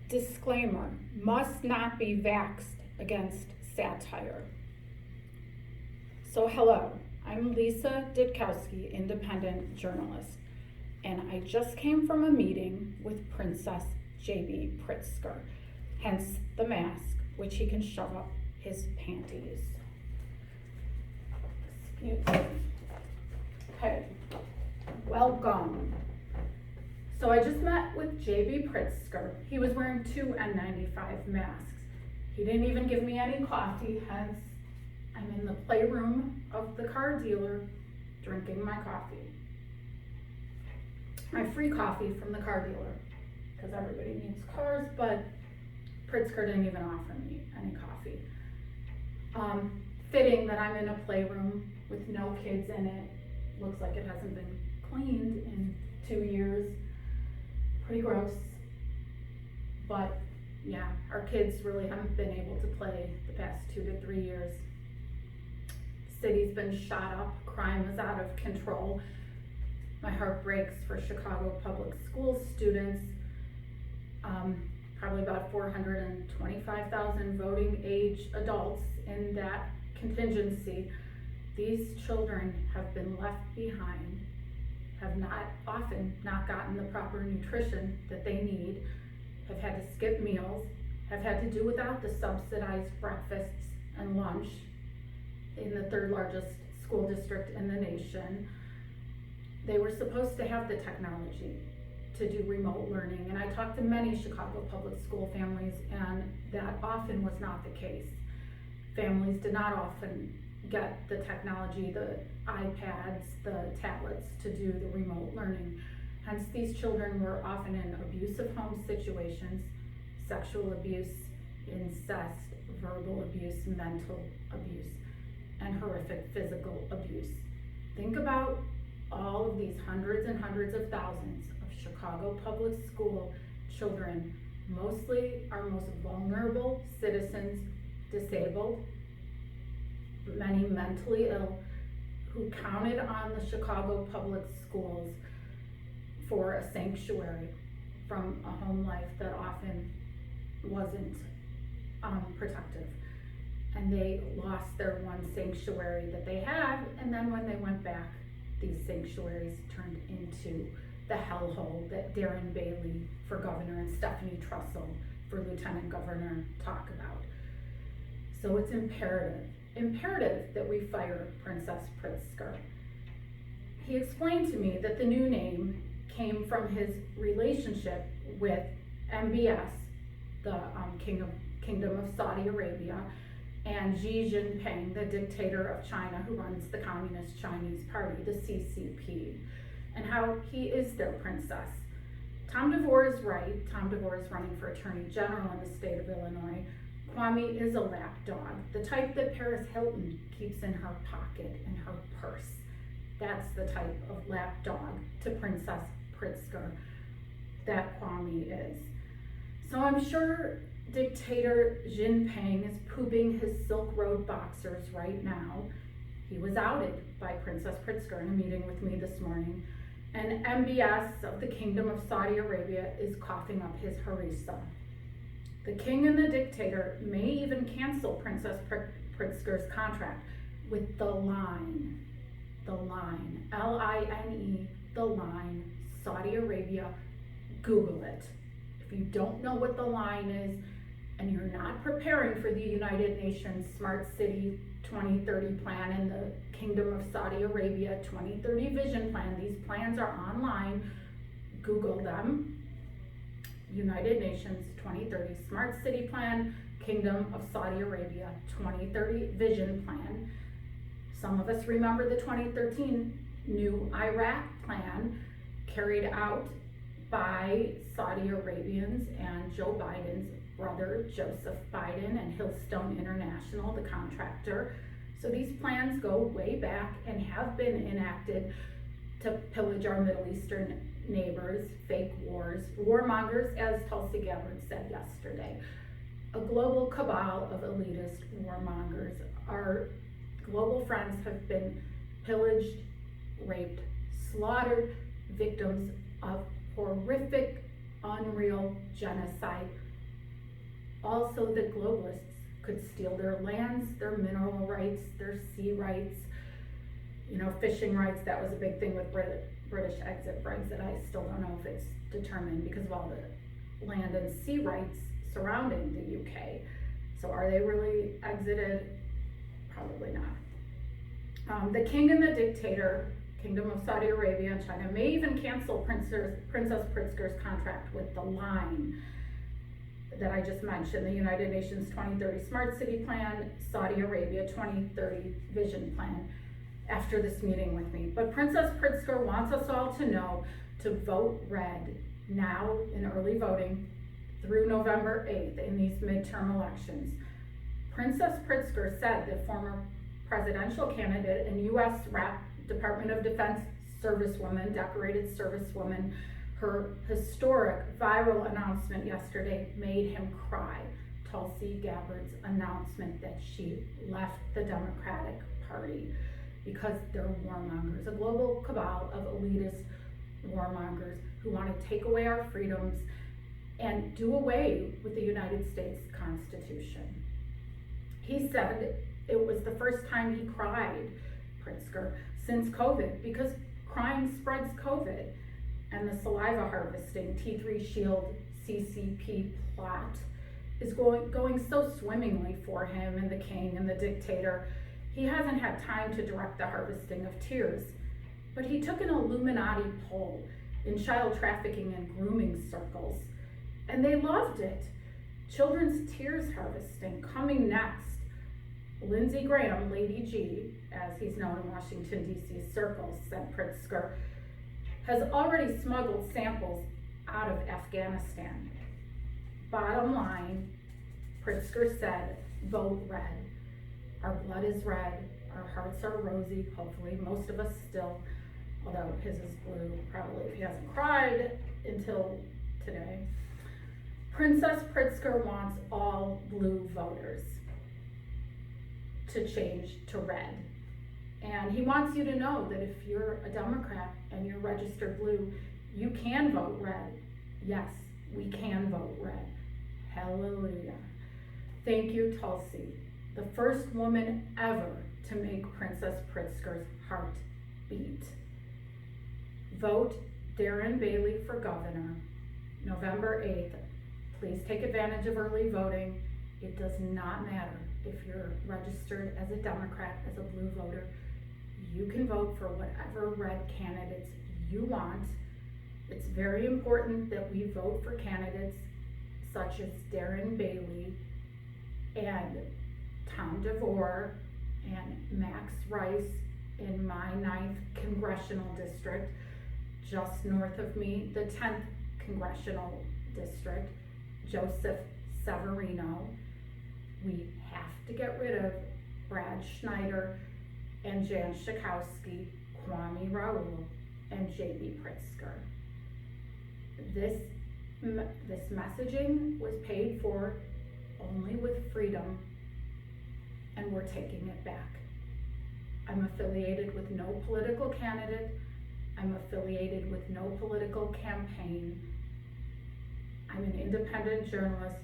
Disclaimer, must not be vaxxed against satire. So hello, I'm Lisa Ditkowsky, independent journalist, and I just came from a meeting with Princess J.B. Pritzker, hence the mask, which he can shove up his panties. Excuse me. Okay, welcome. So I just met with J.B. Pritzker. He was wearing 2 N95 masks. He didn't even give me any coffee, hence I'm in the playroom of the car dealer drinking my coffee. My free coffee from the car dealer, because everybody needs cars, but Pritzker didn't even offer me any coffee. Fitting that I'm in a playroom with no kids in it. Looks like it hasn't been cleaned in 2 years. Pretty gross, but yeah, our kids really haven't been able to play the past 2 to 3 years. City's been shot up, crime is out of control. My heart breaks for Chicago public school students. Probably about 425,000 voting age adults in that contingency. These children have been left behind, have often not gotten the proper nutrition that they need, have had to skip meals, have had to do without the subsidized breakfasts and lunch in the 3rd largest school district in the nation. They were supposed to have the technology to do remote learning, and I talked to many Chicago public school families, and that often was not the case. Families did not often get the technology, the iPads, the tablets to do the remote learning. Hence, these children were often in abusive home situations, sexual abuse, incest, verbal abuse, mental abuse, and horrific physical abuse. Think about all of these hundreds and hundreds of thousands of Chicago public school children, mostly our most vulnerable citizens, disabled, many mentally ill, who counted on the Chicago public schools for a sanctuary from a home life that often wasn't protective. And they lost their one sanctuary that they had, and then when they went back, these sanctuaries turned into the hellhole that Darren Bailey for governor and Stephanie Trussell for lieutenant governor talk about. So it's imperative that we fire Princess Pritzker. He explained to me that the new name came from his relationship with MBS, the Kingdom of Saudi Arabia, and Xi Jinping, the dictator of China who runs the Communist Chinese Party, the CCP, and how he is their princess. Tom DeVore is right. Tom DeVore is running for Attorney General in the state of Illinois. Kwame is a lapdog, the type that Paris Hilton keeps in her pocket, in her purse. That's the type of lapdog to Princess Pritzker that Kwame is. So I'm sure Dictator Jinping is pooping his Silk Road boxers right now. He was outed by Princess Pritzker in a meeting with me this morning. And MBS of the Kingdom of Saudi Arabia is coughing up his harissa. The king and the dictator may even cancel Princess Pritzker's contract with the line, L-I-N-E, the line, Saudi Arabia. Google it. If you don't know what the line is, and you're not preparing for the United Nations Smart City 2030 plan and the Kingdom of Saudi Arabia 2030 vision plan, these plans are online. Google them. United Nations 2030 Smart City Plan, Kingdom of Saudi Arabia 2030 Vision Plan. Some of us remember the 2013 new Iraq plan carried out by Saudi Arabians and Joe Biden's brother, Joseph Biden, and Hillstone International, the contractor. So these plans go way back and have been enacted to pillage our Middle Eastern neighbors, fake wars, warmongers, as Tulsi Gabbard said yesterday. A global cabal of elitist warmongers. Our global friends have been pillaged, raped, slaughtered, victims of horrific, unreal genocide also that globalists could steal their lands, their mineral rights, their sea rights, fishing rights. That was a big thing with British exit Brexit. I still don't know if it's determined because of all the land and sea rights surrounding the UK. So are they really exited? Probably not. The king and the dictator, Kingdom of Saudi Arabia and China, may even cancel Princess Pritzker's contract with the line that I just mentioned, the United Nations 2030 Smart City Plan, Saudi Arabia 2030 Vision Plan, after this meeting with me. But Princess Pritzker wants us all to know to vote red now in early voting through November 8th in these midterm elections. Princess Pritzker said the former presidential candidate and U.S. Department of Defense servicewoman, decorated servicewoman, her historic viral announcement yesterday made him cry. Tulsi Gabbard's announcement that she left the Democratic Party because they're warmongers, a global cabal of elitist warmongers who want to take away our freedoms and do away with the United States Constitution. He said it was the first time he cried, Pritzker, since COVID, because crying spreads COVID, and the saliva harvesting T3 Shield CCP plot is going so swimmingly for him and the king and the dictator. He hasn't had time to direct the harvesting of tears, but he took an Illuminati poll in child trafficking and grooming circles, and they loved it. Children's tears harvesting coming next. Lindsey Graham, Lady G, as he's known in Washington, D.C. circles, said Pritzker, has already smuggled samples out of Afghanistan. Bottom line, Pritzker said, vote red. Our blood is red, our hearts are rosy, hopefully, most of us still, although his is blue, probably if he hasn't cried until today. Princess Pritzker wants all blue voters to change to red. And he wants you to know that if you're a Democrat and you're registered blue, you can vote red. Yes, we can vote red. Hallelujah. Thank you, Tulsi, the first woman ever to make Princess Pritzker's heart beat. Vote Darren Bailey for governor, November 8th. Please take advantage of early voting. It does not matter if you're registered as a Democrat, as a blue voter. You can vote for whatever red candidates you want. It's very important that we vote for candidates such as Darren Bailey and Tom DeVore and Max Rice in my 9th Congressional District, just north of me, the 10th Congressional District, Joseph Severino. We have to get rid of Brad Schneider and Jan Ditkowsky, Kwame Raoul, and J.B. Pritzker. This messaging was paid for only with freedom, and we're taking it back. I'm affiliated with no political candidate. I'm affiliated with no political campaign. I'm an independent journalist.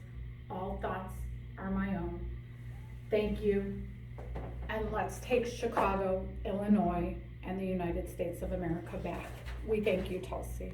All thoughts are my own. Thank you. And let's take Chicago, Illinois, and the United States of America back. We thank you, Tulsi.